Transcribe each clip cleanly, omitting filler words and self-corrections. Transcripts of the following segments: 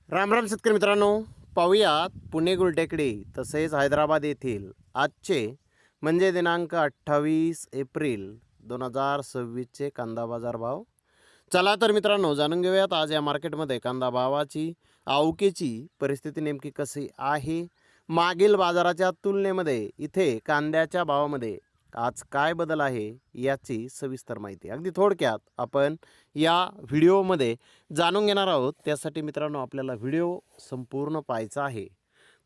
राम राम शेतकरी मित्रांनो, पाहूयात पुणे गुलटेकडी तसेच हैदराबाद येथील आजचे म्हणजे दिनांक 28 एप्रिल 2026चे कांदा बाजार भाव. चला तर मित्रांनो, जाणून घेऊयात आज या मार्केटमध्ये कांदा भावाची आवकेची परिस्थिती नेमकी कशी आहे. मागील बाजाराच्या तुलनेमध्ये इथे कांद्याच्या भावामध्ये आज काय बदल आहे याची सविस्तर माहिती अगदी थोडक्यात आपण या व्हिडिओमध्ये जाणून घेणार आहोत. त्यासाठी मित्रांनो आपल्याला व्हिडिओ संपूर्ण पाहायचा आहे.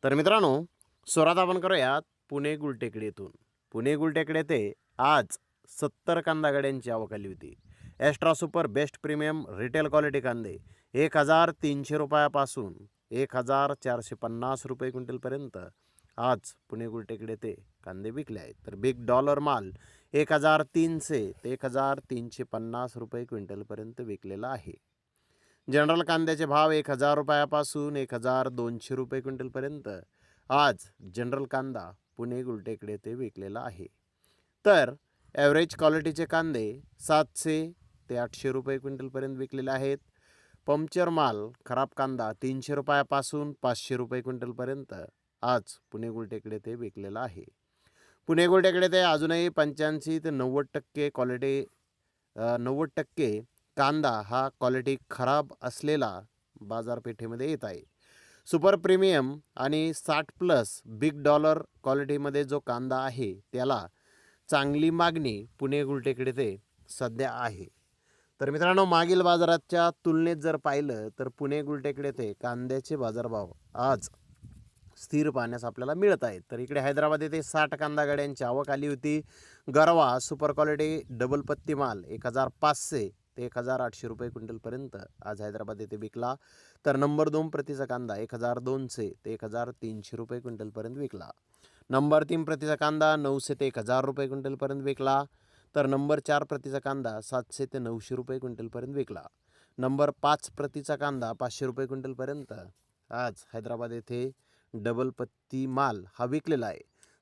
तर मित्रांनो, सुरुवात आपण करूयात पुणे गुलटेकडी येथून. पुणे गुलटेकडी येथे आज 70 कांदा गाड्यांची आवक आली होती. Extra super best premium retail quality कांदे 1300 रुपयापासून 1450 रुपये क्विंटलपर्यंत आज पुणे गुलटेकडी येथे कांदे विकले आहेत. तर बिग डॉलर माल 1300 ते 1350 रुपये क्विंटलपर्यंत विकलेला आहे. जनरल कांद्याचे भाव 1000 रुपयापासून 1200 रुपये क्विंटलपर्यंत आज जनरल कांदा पुणे गुलटेकडी येथे विकलेला आहे. तर ॲव्हरेज क्वालिटीचे कांदे 700 ते 800 रुपये क्विंटलपर्यंत विकलेले आहेत. पंक्चर माल खराब कांदा 300 रुपयापासून 500 रुपये क्विंटलपर्यंत आज पुणे गुलटेकडी येथे विकलेला आहे. पुणे गुलटेकडी येथे अजूनही 85 ते 90% क्वालिटी 90% कांदा हा क्वालिटी खराब असलेला बाजारपेठेमध्ये येत आहे. सुपर प्रीमियम आणि 60+ बिग डॉलर क्वालिटीमध्ये जो कांदा आहे त्याला चांगली मागणी पुणे गुलटेकडी येथे सध्या आहे. तर मित्रांनो, मागील बाजाराच्या तुलनेत जर पाहिलं तर पुणे गुलटेकडी येथे कांद्याचे बाजारभाव आज स्थिर पाहण्यास आपल्याला मिळत आहेत. तर इकडे हैदराबाद येथे 60 कांदा गाड्यांची आवक आली होती. गरवा सुपर क्वालिटी डबल पत्ती माल 1500 ते 1800 रुपये क्विंटलपर्यंत आज हैदराबाद येथे विकला. तर नंबर 2 प्रतीचा कांदा 1200 ते 1300 रुपये क्विंटलपर्यंत विकला. नंबर 3 प्रतीचा कांदा 900 ते 1000 रुपये क्विंटलपर्यंत विकला. तर नंबर 4 प्रतीचा कांदा 700 ते 900 रुपये क्विंटलपर्यंत विकला. नंबर 5 प्रतीचा कांदा 500 रुपये क्विंटलपर्यंत आज हैदराबाद येथे डबल पत्ती माल हा विकलेला आहे.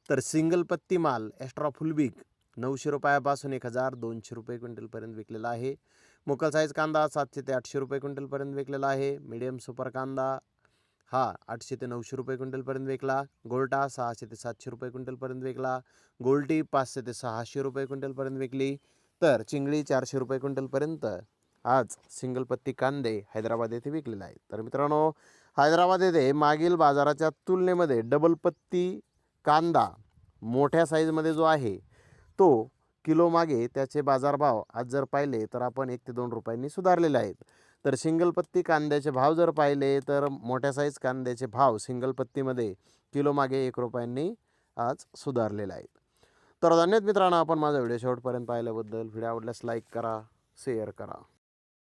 तर सिंगल पत्ती माल एक्स्ट्रा फुल बिग 900 रुपयापासून 1200 रुपये क्विंटलपर्यंत विकलेला आहे. मुकल साईज कांदा 700 ते 800 रुपये क्विंटलपर्यंत विकलेला आहे. मीडियम सुपर कांदा हा 800 ते 900 रुपये क्विंटलपर्यंत विकला. गोल्टा 600 ते 700 रुपये क्विंटलपर्यंत विकला. गोल्टी 500 ते 600 रुपये क्विंटलपर्यंत विकली. तर चिंगळी 400 रुपये क्विंटलपर्यंत आज सिंगल पत्ती कांदे हैदराबाद येथे विकलेले आहेत. तर मित्रांनो, हैदराबाद येथे मागील बाजाराच्या तुलनेमध्ये डबल पत्ती कांदा मोठ्या साईजमध्ये जो आहे तो किलो मागे त्याचे बाजारभाव आज जर पाहिले तर आपण 1 ते 2 रुपयांनी सुधारलेले आहेत. तर सिंगल पत्ती कांद्याचे भाव जर पाहिले तर मोठ्या साईज कांद्याचे भाव सिंगल पत्तीमध्ये किलो मागे 1 रुपयांनी आज सुधारलेले आहेत. तर धन्यवाद मित्रांनो, आपण माझा व्हिडिओ शेवटपर्यंत पाहिल्याबद्दल. व्हिडिओ आवडल्यास लाईक करा, शेअर करा.